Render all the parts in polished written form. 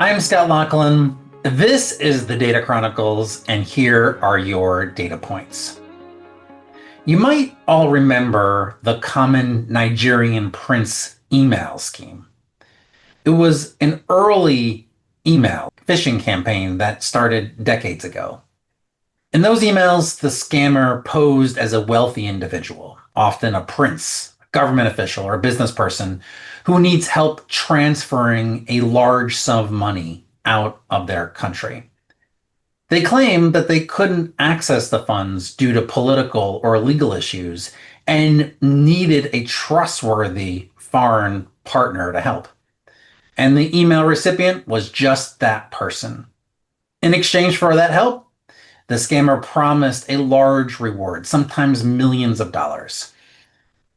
I'm Scott Loughlin. This is the Data Chronicles, and here are your data points. You might all remember the common Nigerian prince email scheme. It was an early email phishing campaign that started decades ago. In those emails, the scammer posed as a wealthy individual, often a prince, a government official, or a business person who needs help transferring a large sum of money out of their country. They claimed that they couldn't access the funds due to political or legal issues and needed a trustworthy foreign partner to help. And the email recipient was just that person. In exchange for that help, the scammer promised a large reward, sometimes millions of dollars.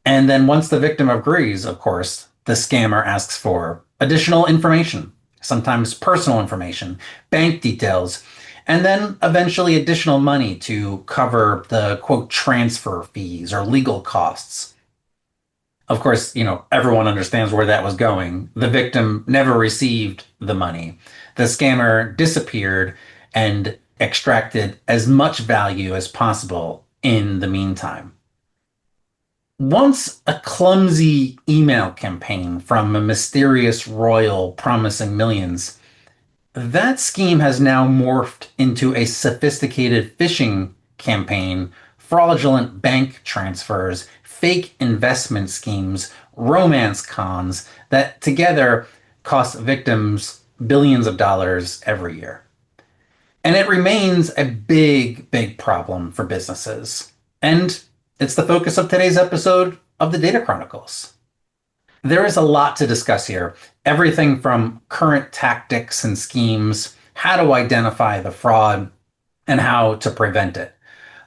And then once the victim agrees, of course, the scammer asks for additional information, sometimes personal information, bank details, and then eventually additional money to cover the quote transfer fees or legal costs. Of course, everyone understands where that was going. The victim never received the money. The scammer disappeared and extracted as much value as possible in the meantime. Once a clumsy email campaign from a mysterious royal promising millions, that scheme has now morphed into a sophisticated phishing campaign, fraudulent bank transfers, fake investment schemes, romance cons that together cost victims billions of dollars every year. And it remains a big, big problem for businesses. And it's the focus of today's episode of the Data Chronicles. There is a lot to discuss here. Everything from current tactics and schemes, how to identify the fraud, and how to prevent it.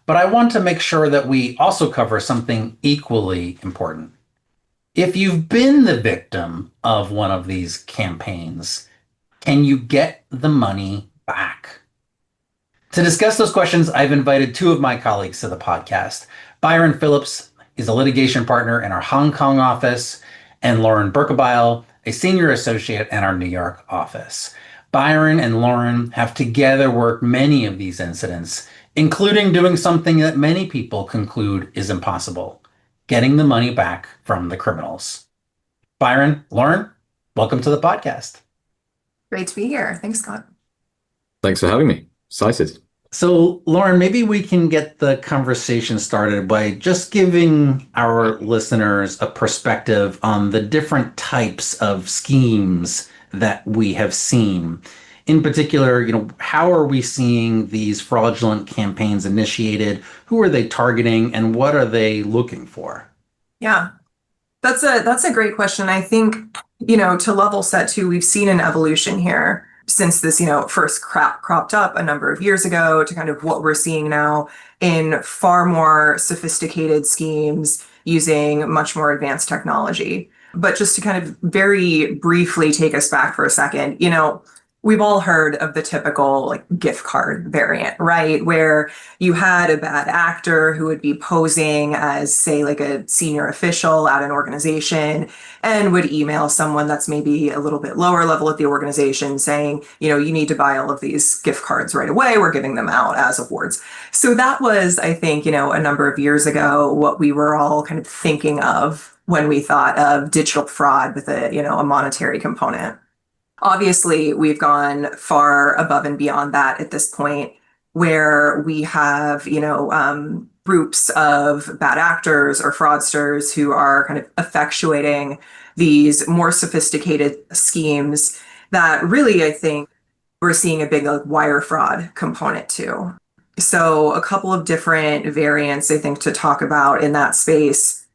But I want to make sure that we also cover something equally important. If you've been the victim of one of these campaigns, can you get the money back? To discuss those questions, I've invited two of my colleagues to the podcast. Byron Phillips is a litigation partner in our Hong Kong office, and Lauren Berkebile, a senior associate in our New York office. Byron and Lauren have together worked many of these incidents, including doing something that many people conclude is impossible, getting the money back from the criminals. Byron, Lauren, welcome to the podcast. Great to be here. Thanks, Scott. Thanks for having me. Excited. So, Lauren, maybe we can get the conversation started by just giving our listeners a perspective on the different types of schemes that we have seen. In particular, how are we seeing these fraudulent campaigns initiated? Who are they targeting, and what are they looking for? Yeah, that's a great question. I think, to level set too, we've seen an evolution here since this, first cropped up a number of years ago to kind of what we're seeing now in far more sophisticated schemes using much more advanced technology. But just to kind of very briefly take us back for a second, we've all heard of the typical gift card variant, right? Where you had a bad actor who would be posing as, say, a senior official at an organization and would email someone that's maybe a little bit lower level at the organization saying, you need to buy all of these gift cards right away. We're giving them out as awards. So that was, I think, a number of years ago, what we were all kind of thinking of when we thought of digital fraud with a monetary component. Obviously, we've gone far above and beyond that at this point, where we have, groups of bad actors or fraudsters who are kind of effectuating these more sophisticated schemes that really, I think, we're seeing a big wire fraud component to. So a couple of different variants, I think, to talk about in that space.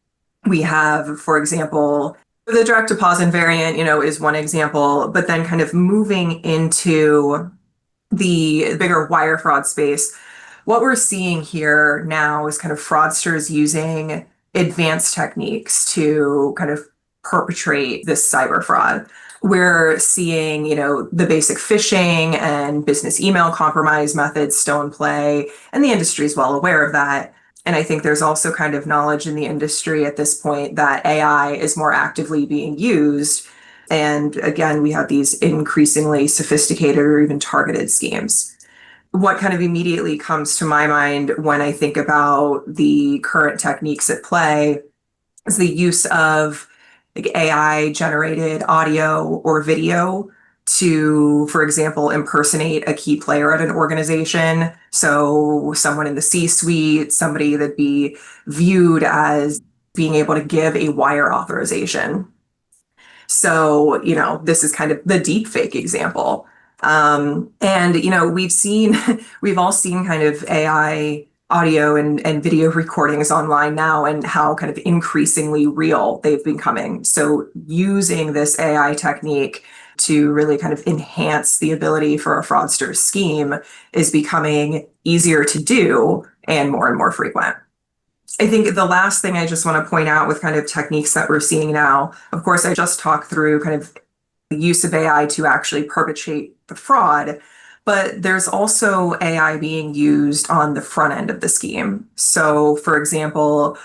We have, for example, the direct deposit variant, is one example, but then kind of moving into the bigger wire fraud space, what we're seeing here now is kind of fraudsters using advanced techniques to kind of perpetrate this cyber fraud. We're seeing, the basic phishing and business email compromise methods still in play, and the industry is well aware of that. And I think there's also kind of knowledge in the industry at this point that AI is more actively being used And again, we have these increasingly sophisticated or even targeted schemes. What kind of immediately comes to my mind when I think about the current techniques at play is the use of like AI generated audio or video to, for example, impersonate a key player at an organization. So someone in the C-suite, somebody that'd be viewed as being able to give a wire authorization. So, this is kind of the deep fake example. And, we've all seen kind of AI audio and video recordings online now and how kind of increasingly real they've been becoming. So using this AI technique to really kind of enhance the ability for a fraudster's scheme is becoming easier to do and more frequent. I think the last thing I just want to point out with kind of techniques that we're seeing now, of course, I just talked through kind of the use of AI to actually perpetrate the fraud, but there's also AI being used on the front end of the scheme. So, for example,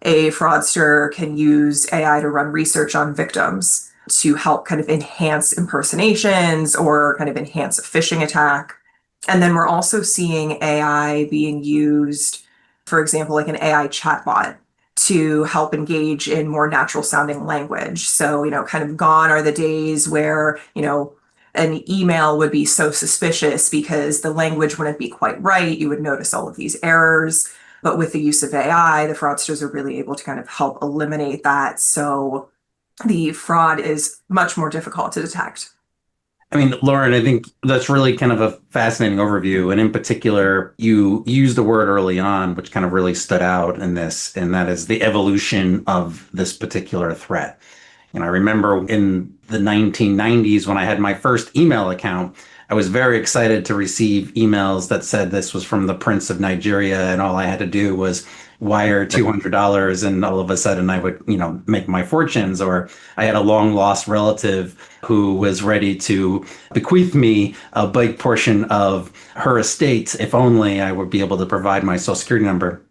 a fraudster can use AI to run research on victims to help kind of enhance impersonations or kind of enhance a phishing attack. And then we're also seeing AI being used, for example, like an AI chatbot to help engage in more natural sounding language. So, kind of gone are the days where, an email would be so suspicious because the language wouldn't be quite right. You would notice all of these errors. But with the use of AI, the fraudsters are really able to kind of help eliminate that. So the fraud is much more difficult to detect. I mean, Lauren, I think that's really kind of a fascinating overview. And in particular, you used a word early on, which kind of really stood out in this, and that is the evolution of this particular threat. And I remember in the 1990s when I had my first email account, I was very excited to receive emails that said this was from the Prince of Nigeria, and all I had to do was wire $200, and all of a sudden I would, make my fortunes. Or I had a long lost relative who was ready to bequeath me a big portion of her estate if only I would be able to provide my social security number.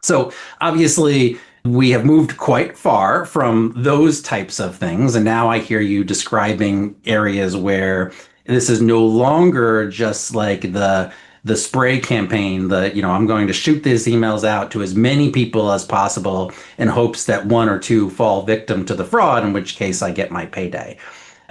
So obviously, we have moved quite far from those types of things. And now I hear you describing areas where this is no longer just like the spray campaign, I'm going to shoot these emails out to as many people as possible in hopes that one or two fall victim to the fraud, in which case I get my payday.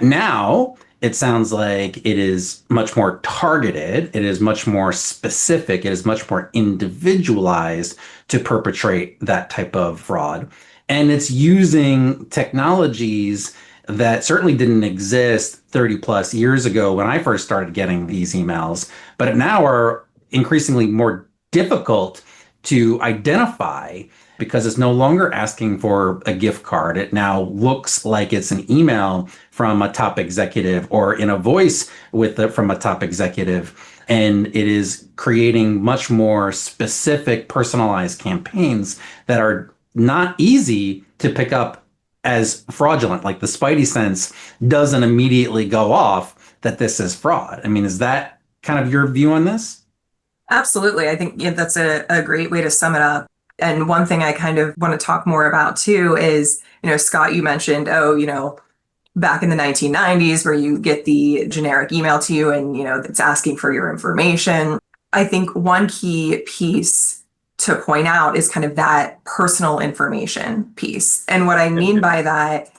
Now, it sounds like it is much more targeted. It is much more specific. It is much more individualized to perpetrate that type of fraud. And it's using technologies that certainly didn't exist 30 plus years ago when I first started getting these emails, but now are increasingly more difficult to identify because it's no longer asking for a gift card. It now looks like it's an email from a top executive or in a voice from a top executive. And it is creating much more specific, personalized campaigns that are not easy to pick up as fraudulent. Like the Spidey sense doesn't immediately go off that this is fraud. I mean, is that kind of your view on this? Absolutely. I think that's a great way to sum it up. And one thing I kind of want to talk more about too is, Scott, you mentioned, back in the 1990s where you get the generic email to you and, it's asking for your information. I think one key piece to point out is kind of that personal information piece. And what I mean by that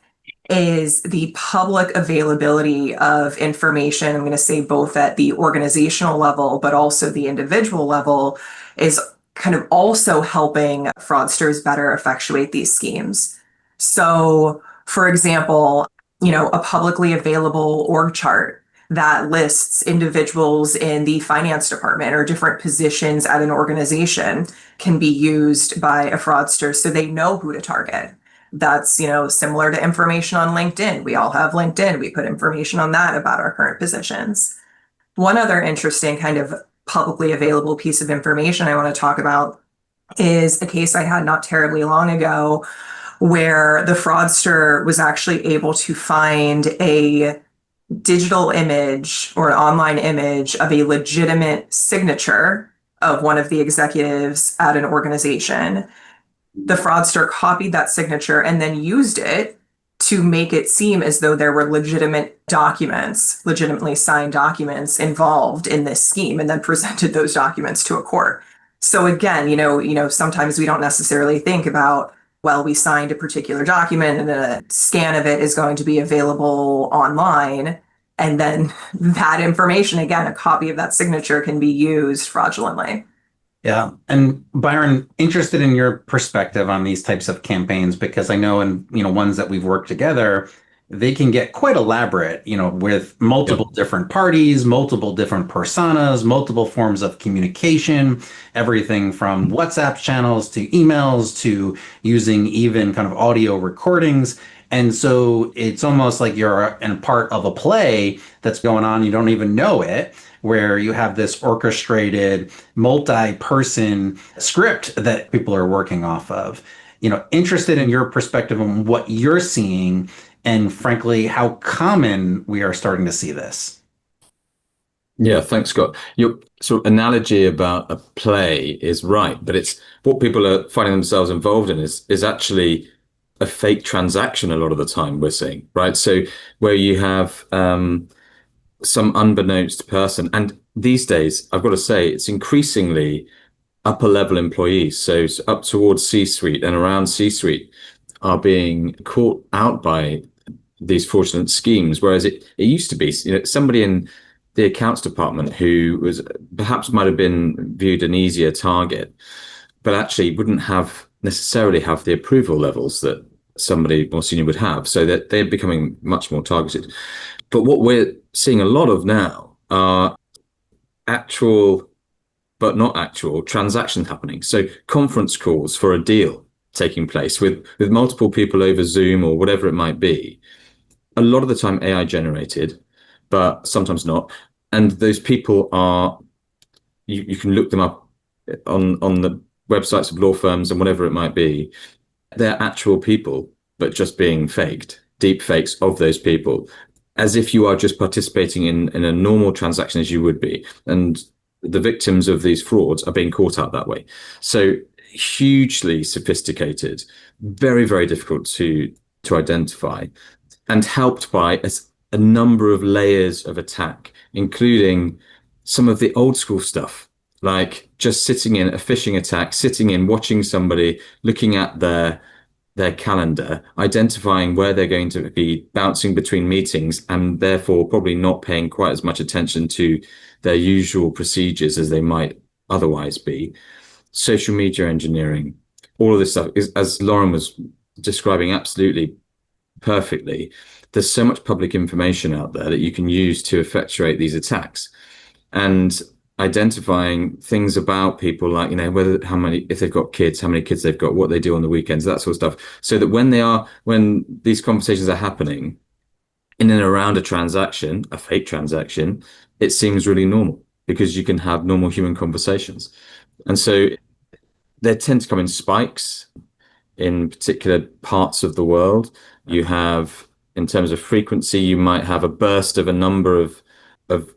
is the public availability of information. I'm going to say both at the organizational level, but also the individual level is kind of also helping fraudsters better effectuate these schemes. So, for example, a publicly available org chart that lists individuals in the finance department or different positions at an organization can be used by a fraudster so they know who to target. That's, similar to information on LinkedIn. We all have LinkedIn. We put information on that about our current positions. One other interesting kind of publicly available piece of information I want to talk about is a case I had not terribly long ago where the fraudster was actually able to find a digital image or an online image of a legitimate signature of one of the executives at an organization. The fraudster copied that signature and then used it to make it seem as though there were legitimate documents, legitimately signed documents involved in this scheme, and then presented those documents to a court. So again, sometimes we don't necessarily think about, well, we signed a particular document and a scan of it is going to be available online. And then that information, again, a copy of that signature can be used fraudulently. Yeah. And Byron, interested in your perspective on these types of campaigns, because I know in, ones that we've worked together, they can get quite elaborate, with multiple different parties, multiple different personas, multiple forms of communication, everything from WhatsApp channels to emails to using even kind of audio recordings. And so it's almost like you're in part of a play that's going on. You don't even know it, where you have this orchestrated multi-person script that people are working off of. Interested in your perspective on what you're seeing and frankly, how common we are starting to see this. Yeah, thanks, Scott. Your sort of analogy about a play is right, but it's what people are finding themselves involved in is actually a fake transaction a lot of the time we're seeing, right? So where you have some unbeknownst person, and these days, I've got to say, it's increasingly upper level employees, so up towards C-suite and around C-suite are being caught out by these fraudulent schemes, whereas it used to be, somebody in the accounts department who was perhaps might have been viewed an easier target, but actually wouldn't necessarily have the approval levels that somebody more senior would have, so that they're becoming much more targeted. But what we're seeing a lot of now are actual, but not actual, transactions happening. So conference calls for a deal taking place with multiple people over Zoom or whatever it might be. A lot of the time AI generated, but sometimes not. And those people are, you can look them up on the websites of law firms and whatever it might be. They're actual people, but just being faked, deep fakes of those people, as if you are just participating in a normal transaction as you would be. And the victims of these frauds are being caught out that way. So hugely sophisticated, very, very difficult to identify, and helped by a number of layers of attack, including some of the old school stuff, like just sitting in a phishing attack, watching somebody, looking at their calendar, identifying where they're going to be bouncing between meetings, and therefore probably not paying quite as much attention to their usual procedures as they might otherwise be. Social media engineering, all of this stuff is, as Lauren was describing absolutely perfectly, there's so much public information out there that you can use to effectuate these attacks, and identifying things about people, like, if they've got kids, how many kids they've got, what they do on the weekends, that sort of stuff, so that when these conversations are happening in and around a transaction, a fake transaction, it seems really normal because you can have normal human conversations. And so they tend to come in spikes in particular parts of the world. You have, in terms of frequency, you might have a burst of a number of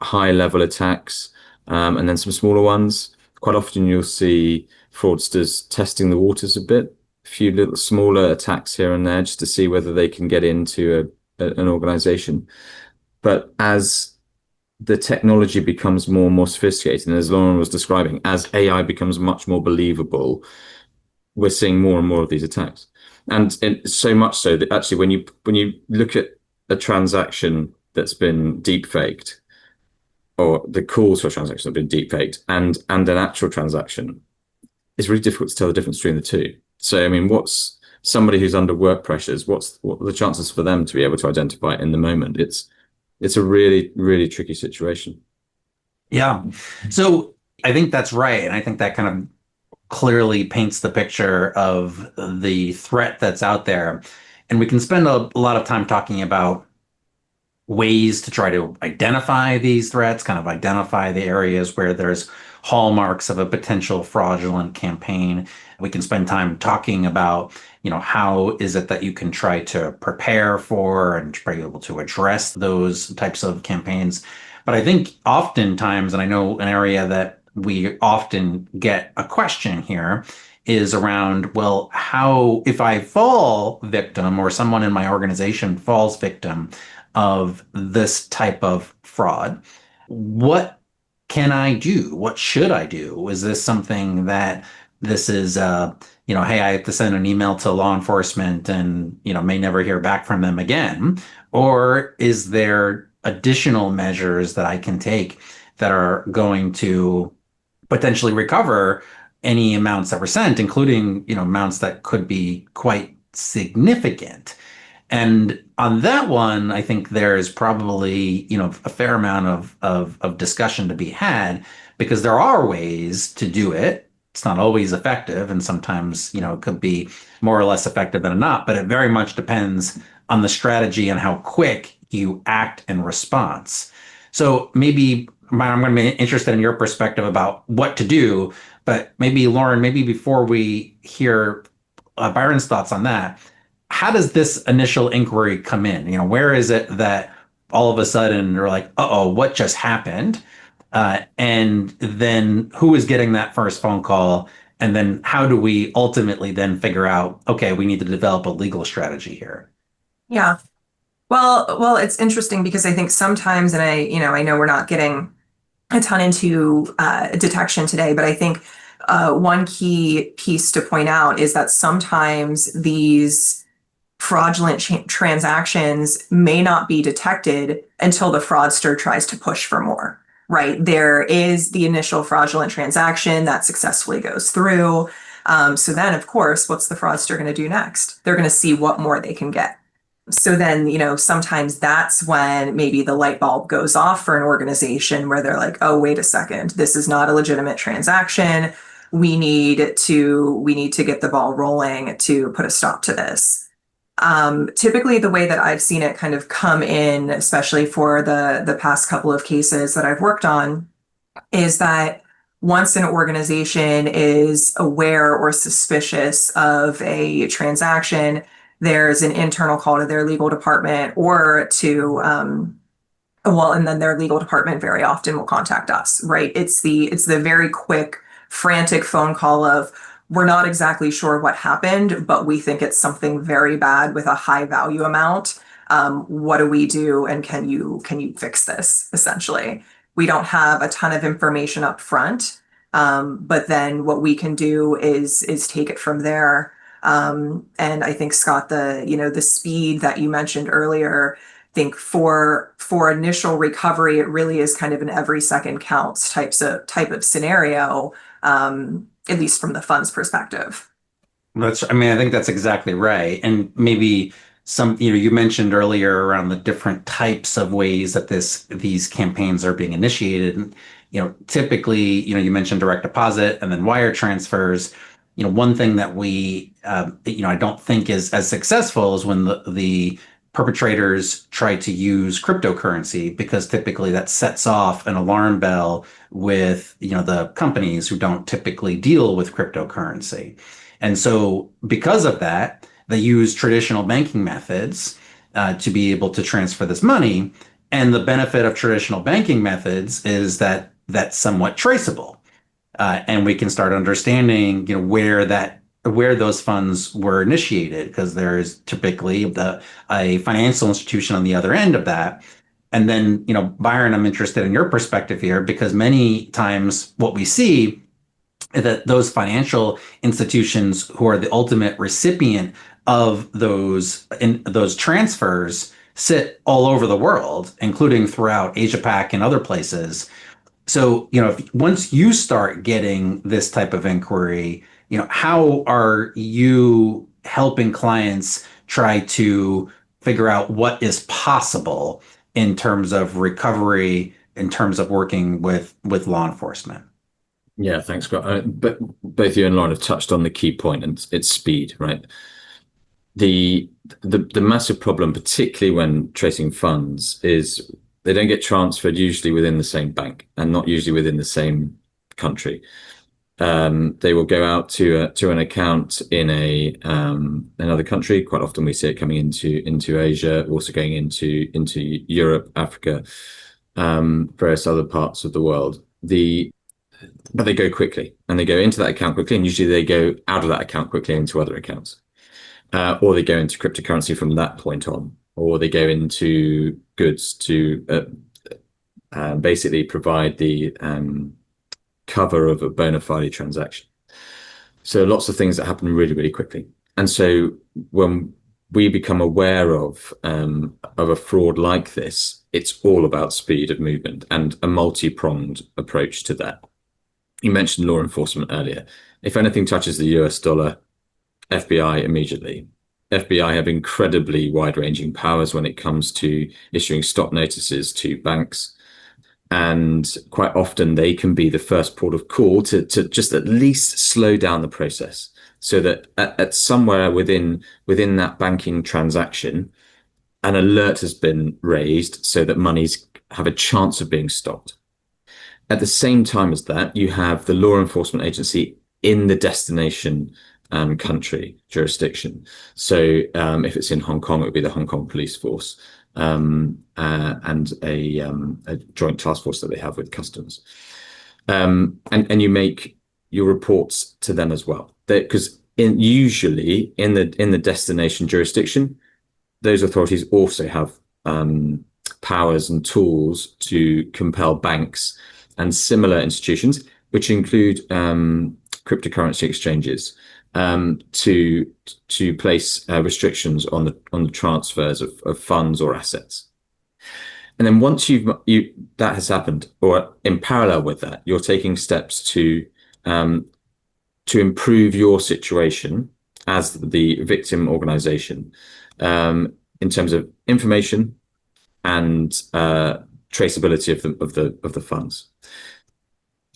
high level attacks, and then some smaller ones. Quite often you'll see fraudsters testing the waters a bit, a few little smaller attacks here and there just to see whether they can get into an organization. But as the technology becomes more and more sophisticated, and as Lauren was describing, as AI becomes much more believable, we're seeing more and more of these attacks. And so much so that actually when you look at a transaction that's been deep faked, or the calls for a transaction that have been deep faked, and an actual transaction, it's really difficult to tell the difference between the two. So, I mean, what's somebody who's under work pressures, what are the chances for them to be able to identify it in the moment? It's a really, really tricky situation. Yeah. So I think that's right. And I think that kind of clearly paints the picture of the threat that's out there. And we can spend a lot of time talking about ways to try to identify these threats, kind of identify the areas where there's hallmarks of a potential fraudulent campaign. We can spend time talking about, how is it that you can try to prepare for and be able to address those types of campaigns. But I think oftentimes, and I know an area that we often get a question here, is around, well, how, if I fall victim or someone in my organization falls victim of this type of fraud, what can I do? What should I do? Is this something that this is, hey, I have to send an email to law enforcement and, may never hear back from them again? Or is there additional measures that I can take that are going to potentially recover any amounts that were sent, including, amounts that could be quite significant? And on that one, I think there's probably, a fair amount of discussion to be had, because there are ways to do it. It's not always effective, and sometimes, it could be more or less effective than not, but it very much depends on the strategy and how quick you act in response. So maybe, I'm going to be interested in your perspective about what to do, but maybe Lauren, maybe before we hear Byron's thoughts on that, how does this initial inquiry come in? Where is it that all of a sudden you're like, uh-oh, what just happened? And then who is getting that first phone call? And then how do we ultimately then figure out, okay, we need to develop a legal strategy here? Yeah. Well, it's interesting because I think sometimes, and I know we're not getting a ton into detection today, but I think one key piece to point out is that sometimes these fraudulent transactions may not be detected until the fraudster tries to push for more, right? There is the initial fraudulent transaction that successfully goes through. So then, of course, what's the fraudster going to do next? They're going to see what more they can get. So then, sometimes that's when maybe the light bulb goes off for an organization where they're like, oh, wait a second, this is not a legitimate transaction. We need to get the ball rolling to put a stop to this. Typically, the way that I've seen it kind of come in, especially for the past couple of cases that I've worked on, is that once an organization is aware or suspicious of a transaction, there's an internal call to their legal department or to, and then their legal department very often will contact us, right? It's the very quick, frantic phone call of, we're not exactly sure what happened, but we think it's something very bad with a high value amount. What do we do? And can you fix this? Essentially, we don't have a ton of information up front, but then what we can do is take it from there. And I think, Scott, the speed that you mentioned earlier, I think for initial recovery, it really is kind of an every second counts type of scenario. At least from the funds perspective. I think that's exactly right. And maybe you mentioned earlier around the different types of ways that these campaigns are being initiated. And, typically, you mentioned direct deposit and then wire transfers. One thing that we, I don't think is as successful is when the perpetrators try to use cryptocurrency, because typically that sets off an alarm bell with, the companies who don't typically deal with cryptocurrency. And so because of that, they use traditional banking methods to be able to transfer this money. And the benefit of traditional banking methods is that that's somewhat traceable. And we can start understanding, where those funds were initiated, because there's typically a financial institution on the other end of that. And then, Byron, I'm interested in your perspective here, because many times what we see is that those financial institutions who are the ultimate recipient of those transfers sit all over the world, including throughout Asia Pac and other places. So, once you start getting this type of inquiry, how are you helping clients try to figure out what is possible in terms of recovery, in terms of working with law enforcement? Yeah, thanks, Scott. But both you and Lauren have touched on the key point, and it's speed, right? The massive problem, particularly when tracing funds, is they don't get transferred usually within the same bank and not usually within the same country. They will go out to an account in another country. Quite often we see it coming into Asia, also going into Europe, Africa, various other parts of the world. but they go quickly, and they go into that account quickly, and usually they go out of that account quickly into other accounts, or they go into cryptocurrency from that point on, or they go into goods to basically provide the cover of a bona fide transaction. So lots of things that happen really, really quickly. And so when we become aware of a fraud like this, it's all about speed of movement and a multi-pronged approach to that. You mentioned law enforcement earlier. If anything touches the US dollar, FBI immediately. FBI have incredibly wide-ranging powers when it comes to issuing stop notices to banks. And quite often they can be the first port of call to just at least slow down the process, so that at somewhere within that banking transaction, an alert has been raised so that monies have a chance of being stopped. At the same time as that, you have the law enforcement agency in the destination country jurisdiction. So if it's in Hong Kong, it would be the Hong Kong police force. And a joint task force that they have with customs, and you make your reports to them as well. Because usually in the destination jurisdiction, those authorities also have powers and tools to compel banks and similar institutions, which include cryptocurrency exchanges, to place restrictions on the transfers of funds or assets. And then once that has happened, or in parallel with that, you're taking steps to improve your situation as the victim organization, in terms of information and traceability of the funds.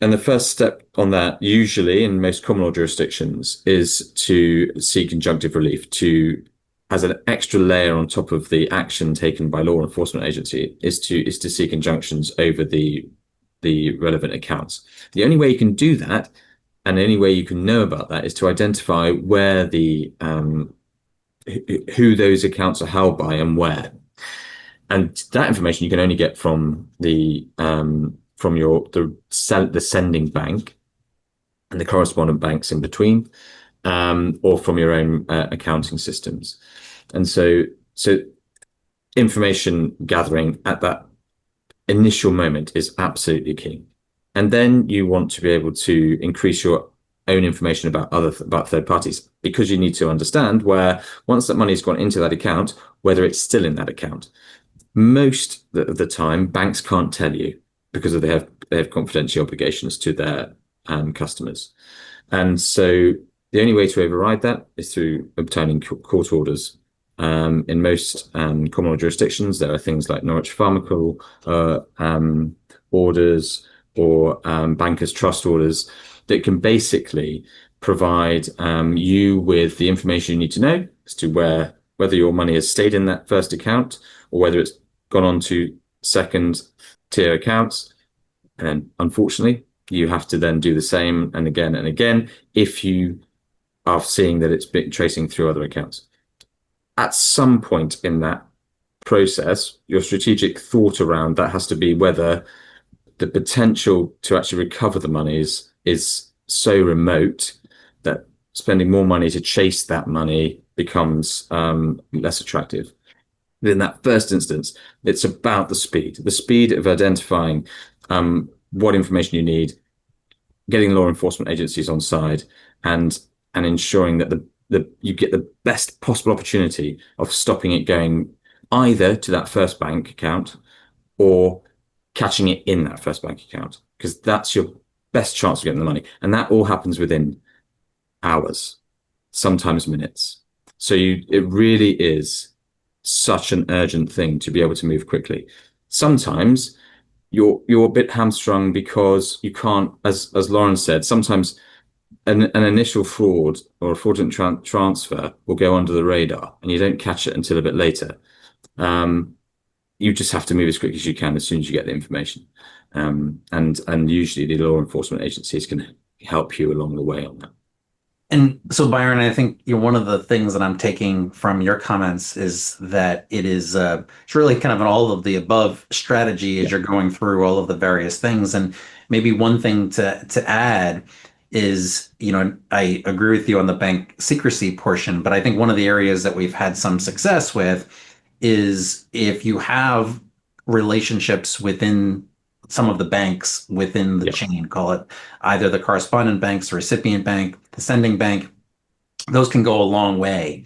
And the first step on that, usually in most common law jurisdictions, is to seek injunctive relief, as an extra layer on top of the action taken by law enforcement agency, is to seek injunctions over the relevant accounts. The only way you can do that, and the only way you can know about that, is to identify where who those accounts are held by and where. And that information you can only get from the sending bank and the correspondent banks in between, or from your own accounting systems. And so information gathering at that initial moment is absolutely key. And then you want to be able to increase your own information about third parties, because you need to understand where, once that money's gone into that account, whether it's still in that account. Most of the time, banks can't tell you, because they have confidential obligations to their customers. And so the only way to override that is through obtaining court orders. In most common law jurisdictions, there are things like Norwich Pharmacal orders, or bankers' trust orders, that can basically provide you with the information you need to know as to whether your money has stayed in that first account, or whether it's gone on to second tier accounts. And then, unfortunately, you have to then do the same and again if you are seeing that it's been tracing through other accounts. At some point in that process, your strategic thought around that has to be whether the potential to actually recover the monies is so remote that spending more money to chase that money becomes less attractive. But in that first instance, it's about the speed of identifying what information you need, getting law enforcement agencies on side, and ensuring that you get the best possible opportunity of stopping it going either to that first bank account or catching it in that first bank account, because that's your best chance of getting the money. And that all happens within hours, sometimes minutes. So it really is such an urgent thing to be able to move quickly. Sometimes you're a bit hamstrung because you can't, as Lauren said, sometimes an initial fraud or a fraudulent transfer will go under the radar and you don't catch it until a bit later. You just have to move as quick as you can as soon as you get the information. And usually the law enforcement agencies can help you along the way on that. And so, Byron, I think one of the things that I'm taking from your comments is that it's really kind of an all of the above strategy as you're going through all of the various things. And maybe one thing to add is, I agree with you on the bank secrecy portion, but I think one of the areas that we've had some success with is if you have relationships within some of the banks within the Yeah, chain, call it either the correspondent banks, the recipient bank, the sending bank, those can go a long way.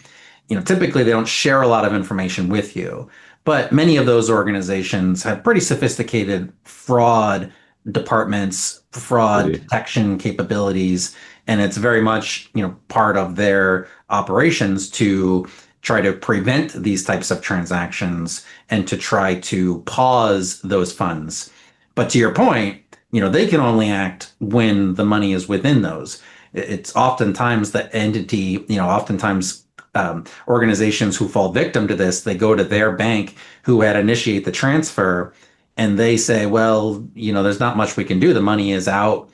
Typically they don't share a lot of information with you, but many of those organizations have pretty sophisticated fraud departments, they fraud do. detection capabilities, and it's very much, part of their operations to try to prevent these types of transactions and to try to pause those funds. But to your point, they can only act when the money is within those. It's oftentimes the entity, oftentimes organizations who fall victim to this, they go to their bank who had initiate the transfer, and they say, well, there's not much we can do. The money is out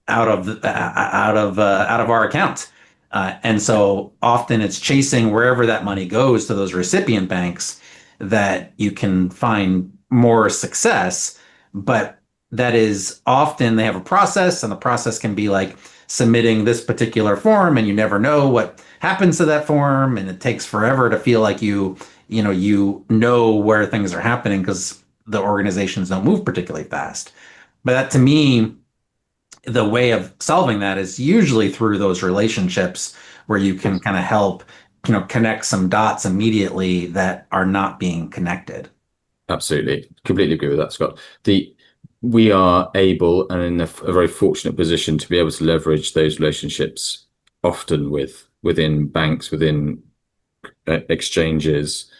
of our account. And so often it's chasing wherever that money goes to those recipient banks that you can find more success. But that is often they have a process, and the process can be like submitting this particular form, and you never know what happens to that form, and it takes forever to feel like you know where things are happening because the organizations don't move particularly fast. But that to me, the way of solving that is usually through those relationships where you can kind of help, connect some dots immediately that are not being connected. Absolutely. Completely agree with that, Scott. We are able and in a very fortunate position to be able to leverage those relationships often within banks, within exchanges.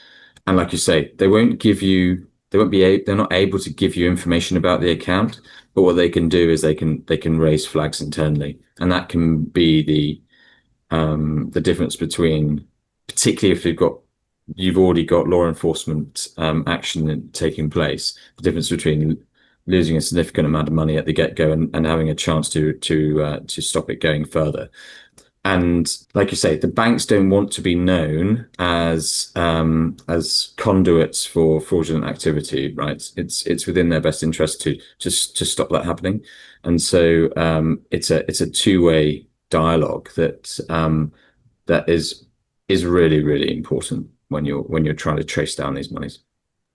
And like you say, they're not able to give you information about the account, but what they can do is they can raise flags internally. And that can be the difference between, particularly if you've already got law enforcement action taking place, the difference between losing a significant amount of money at the get-go and having a chance to stop it going further. And like you say, the banks don't want to be known as conduits for fraudulent activity, right? It's within their best interest to stop that happening. And so it's a two-way dialogue that is really, really important when you're trying to trace down these monies. So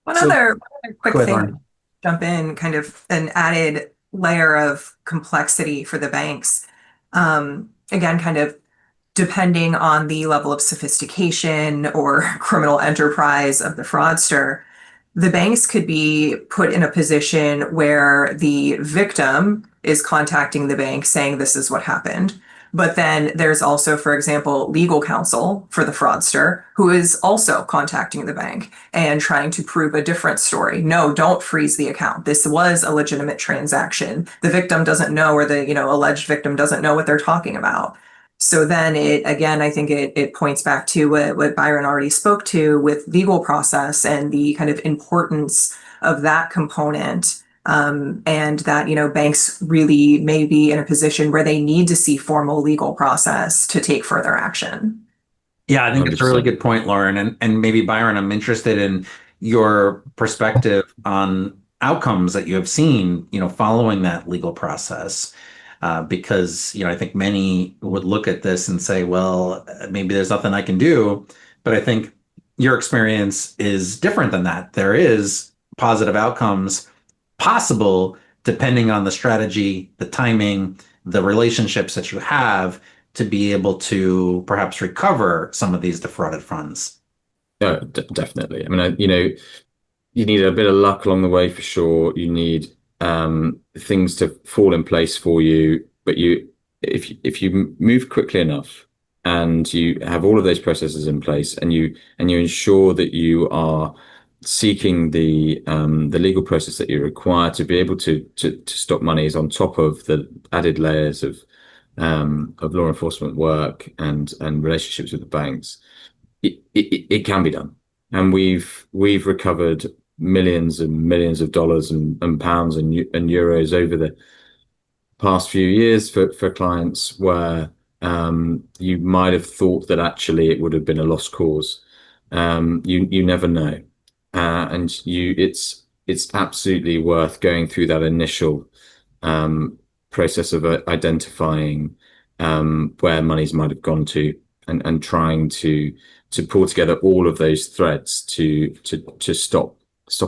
One other quick go ahead, thing, Lauren. jump in, kind of an added layer of complexity for the banks. Again, kind of depending on the level of sophistication or criminal enterprise of the fraudster, the banks could be put in a position where the victim is contacting the bank saying this is what happened. But then there's also, for example, legal counsel for the fraudster who is also contacting the bank and trying to prove a different story. No, don't freeze the account. This was a legitimate transaction. The victim doesn't know, or the, alleged victim doesn't know what they're talking about. So then I think it points back to what Byron already spoke to with legal process and the kind of importance of that component. And that, banks really may be in a position where they need to see formal legal process to take further action. Yeah, I think it's a really 100%. good point, Lauren. And maybe Byron, I'm interested in your perspective on outcomes that you have seen, following that legal process. Because, I think many would look at this and say, well, maybe there's nothing I can do. But I think your experience is different than that. There is positive outcomes possible depending on the strategy, the timing, the relationships that you have to be able to perhaps recover some of these defrauded funds. No, definitely. I mean, you need a bit of luck along the way for sure. You need things to fall in place for you, but if you move quickly enough and you have all of those processes in place and you ensure that you are seeking the legal process that you require to be able to stop monies on top of the added layers of law enforcement work and relationships with the banks, it can be done. And we've recovered millions and millions of dollars and pounds and euros over the past few years for clients where you might have thought that actually it would have been a lost cause. You never know, and it's absolutely worth going through that initial process of identifying where monies might have gone to, and trying to pull together all of those threads to stop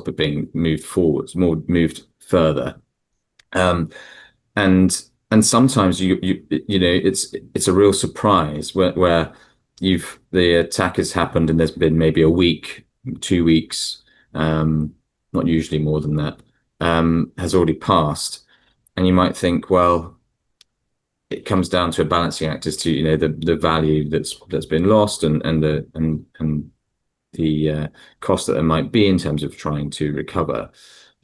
it being moved forwards, moved further. And sometimes it's a real surprise where the attack has happened and there's been maybe a week, 2 weeks, not usually more than that, has already passed, and you might think, well, it comes down to a balancing act as to the value that's been lost and the cost that there might be in terms of trying to recover.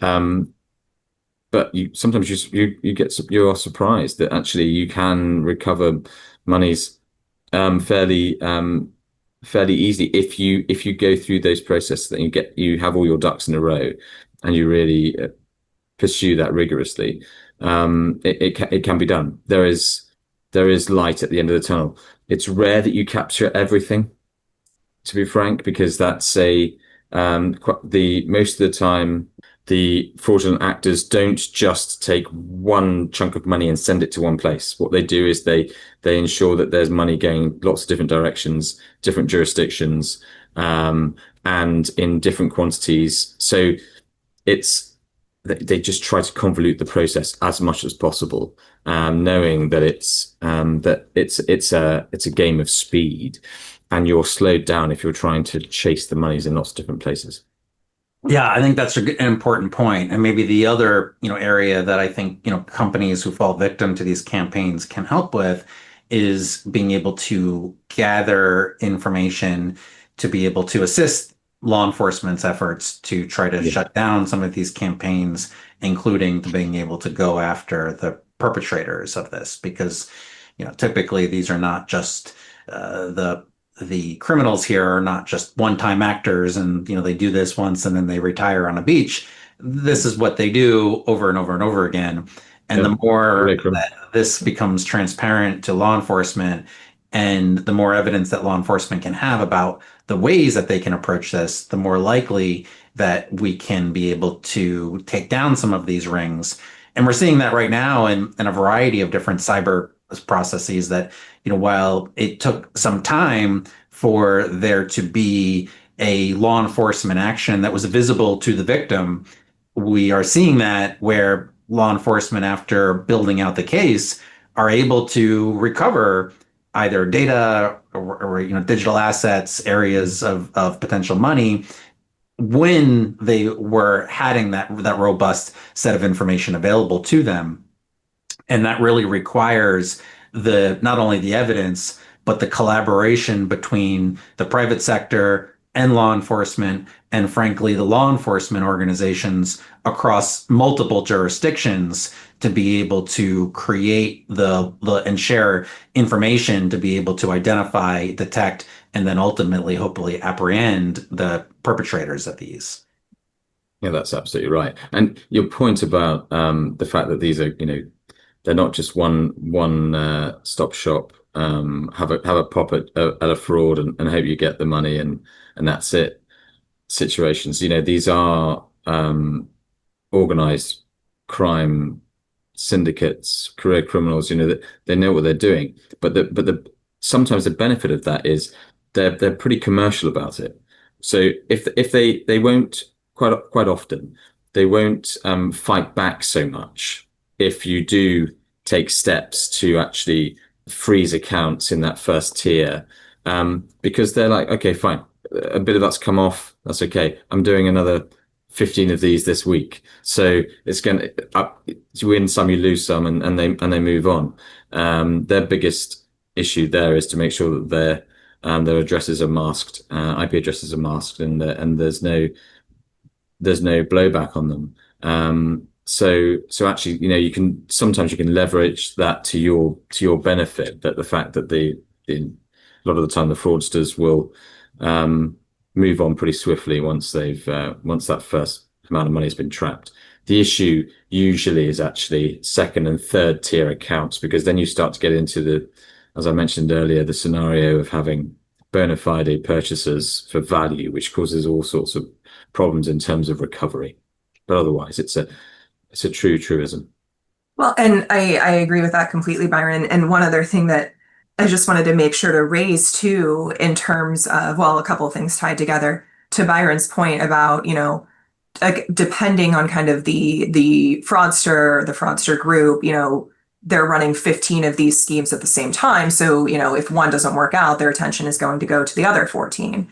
But sometimes you are surprised that actually you can recover monies fairly easily if you go through those processes, that you have all your ducks in a row and you really pursue that rigorously. It can be done. There is light at the end of the tunnel. It's rare that you capture everything, to be frank, because that's most of the time the fraudulent actors don't just take one chunk of money and send it to one place. What they do is they ensure that there's money going lots of different directions, different jurisdictions, and in different quantities. So they just try to convolute the process as much as possible, knowing that it's a game of speed, and you're slowed down if you're trying to chase the monies in lots of different places. Yeah, I think that's an important point. And maybe the other, area that I think, companies who fall victim to these campaigns can help with is being able to gather information to be able to assist law enforcement's efforts to try to shut down some of these campaigns, including being able to go after the perpetrators of this, because, typically these are not just the criminals here are not just one-time actors and they do this once and then they retire on a beach. This is what they do over and over and over again. And the more that this becomes transparent to law enforcement, and the more evidence that law enforcement can have about the ways that they can approach this, the more likely that we can be able to take down some of these rings. And we're seeing that right now in a variety of different cyber processes that, while it took some time for there to be a law enforcement action that was visible to the victim, we are seeing that where law enforcement, after building out the case, are able to recover either data or digital assets, areas of potential money, when they were having that robust set of information available to them. And that really requires not only the evidence, but the collaboration between the private sector and law enforcement, and frankly, the law enforcement organizations across multiple jurisdictions, to be able to create and share information to be able to identify, detect, and then ultimately, hopefully, apprehend the perpetrators of these. Yeah, that's absolutely right. And your point about the fact that these are, they're not just one stop shop. Have a pop at a fraud and hope you get the money and that's it. Situations, these are organized crime syndicates, career criminals. That they know what they're doing. But sometimes the benefit of that is they're pretty commercial about it. So if they won't, quite often they won't fight back so much if you do take steps to actually freeze accounts in that first tier, because they're like, okay, fine, a bit of that's come off, that's okay. I'm doing another 15 of these this week, so it's going to you win some, you lose some, and they move on. Their biggest issue there is to make sure that their addresses are masked, IP addresses are masked, and there's no blowback on them. So actually, you can sometimes leverage that to your benefit. But the fact that a lot of the time the fraudsters will move on pretty swiftly once that first amount of money has been trapped. The issue usually is actually second and third tier accounts, because then you start to get into as I mentioned earlier, the scenario of having bona fide purchasers for value, which causes all sorts of problems in terms of recovery. But otherwise, it's a true truism. Well, and I agree with that completely, Byron. And one other thing that I just wanted to make sure to raise too, in terms of, well, a couple of things tied together to Byron's point about, like depending on kind of the fraudster group, they're running 15 of these schemes at the same time. So, if one doesn't work out, their attention is going to go to the other 14.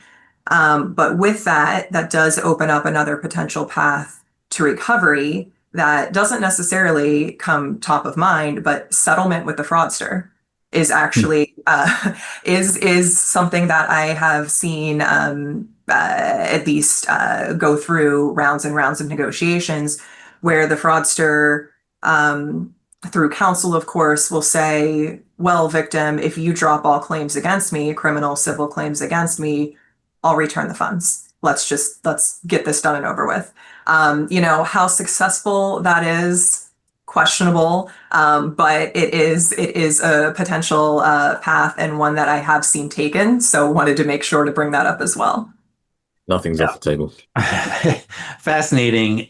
But with that, that does open up another potential path to recovery that doesn't necessarily come top of mind, but settlement with the fraudster is actually is something that I have seen at least go through rounds and rounds of negotiations where the fraudster through counsel, of course, will say, well, victim, if you drop all claims against me, criminal, civil claims against me, I'll return the funds. Let's get this done and over with. How successful that is, questionable, but it is a potential path and one that I have seen taken. So wanted to make sure to bring that up as well. Nothing's off the table. Fascinating.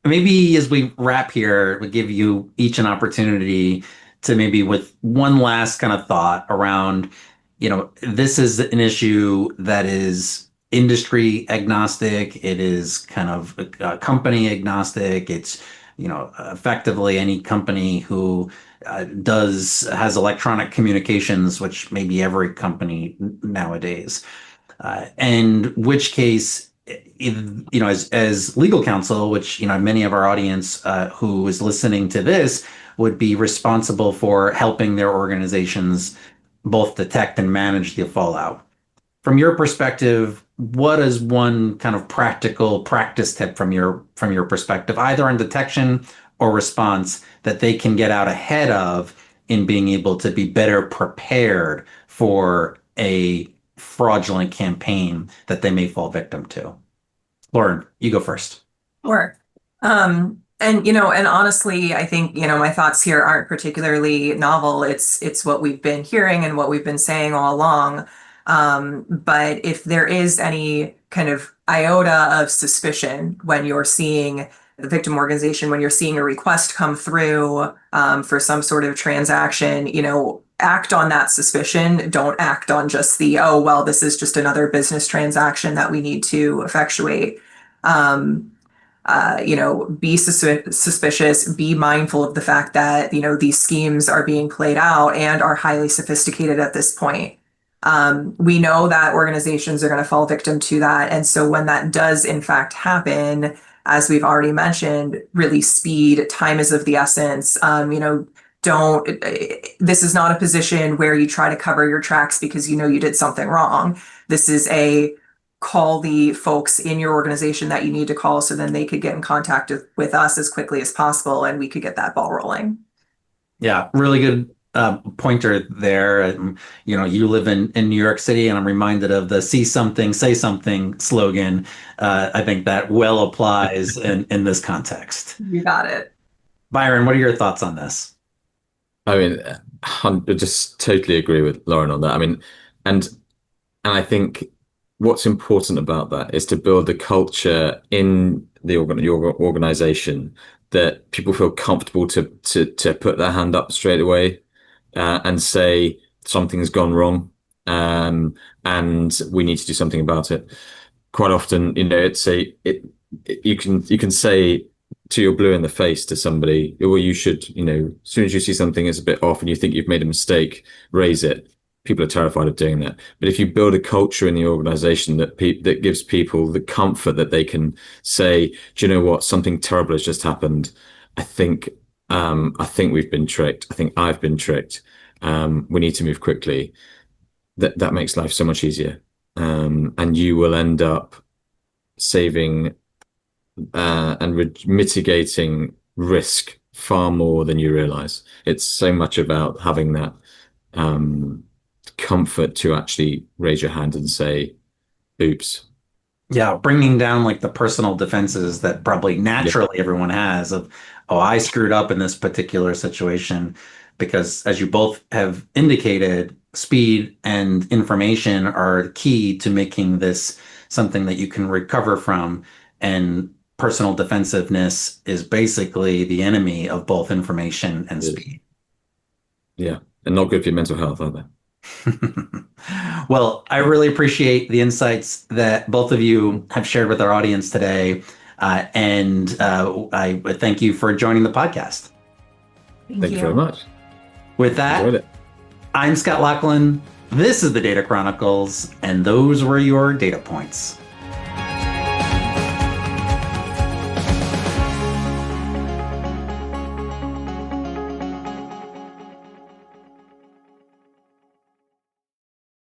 Maybe as we wrap here, we give you each an opportunity to maybe with one last kind of thought around, this is an issue that is industry agnostic. It is kind of company agnostic. It's, effectively any company who has electronic communications, which maybe every company nowadays. And which case, as legal counsel, which, many of our audience who is listening to this would be responsible for helping their organizations both detect and manage the fallout. From your perspective, what is one kind of practical practice tip from your perspective, either on detection or response, that they can get out ahead of in being able to be better prepared for a fraudulent campaign that they may fall victim to? Lauren, you go first. Sure. And honestly, I think, my thoughts here aren't particularly novel. It's what we've been hearing and what we've been saying all along. But if there is any kind of iota of suspicion when you're seeing the victim organization, when you're seeing a request come through for some sort of transaction, act on that suspicion. Don't act on just oh, well, this is just another business transaction that we need to effectuate. Be suspicious, be mindful of the fact that, these schemes are being played out and are highly sophisticated at this point. We know that organizations are going to fall victim to that. And so when that does in fact happen, as we've already mentioned, really speed, time is of the essence. This is not a position where you try to cover your tracks because you did something wrong. This is call the folks in your organization that you need to call so then they could get in contact with us as quickly as possible and we could get that ball rolling. Yeah, really good pointer there. You live in New York City, and I'm reminded of the "See something, say something" slogan. I think that well applies in this context. You got it. Byron, what are your thoughts on this? I mean, I just totally agree with Lauren on that. I mean, and I think what's important about that is to build a culture in your organization that people feel comfortable to put their hand up straight away and say something's gone wrong, and we need to do something about it. Quite often, you can say to your blue in the face to somebody, well, you should, as soon as you see something is a bit off and you think you've made a mistake, raise it. People are terrified of doing that. But if you build a culture in the organization that gives people the comfort that they can say, do you know what, something terrible has just happened. I think we've been tricked. I think I've been tricked. We need to move quickly. That makes life so much easier. And you will end up saving and mitigating risk far more than you realize. It's so much about having that comfort to actually raise your hand and say, oops. Yeah, bringing down like the personal defenses that probably naturally everyone has of, oh, I screwed up in this particular situation. Because as you both have indicated, speed and information are key to making this something that you can recover from. And personal defensiveness is basically the enemy of both information and speed. Yeah, and not good for your mental health, are they? Well, I really appreciate the insights that both of you have shared with our audience today. And I thank you for joining the podcast. Thank you very much. With that, Enjoyed it. I'm Scott Loughlin. This is the Data Chronicles, and those were your data points.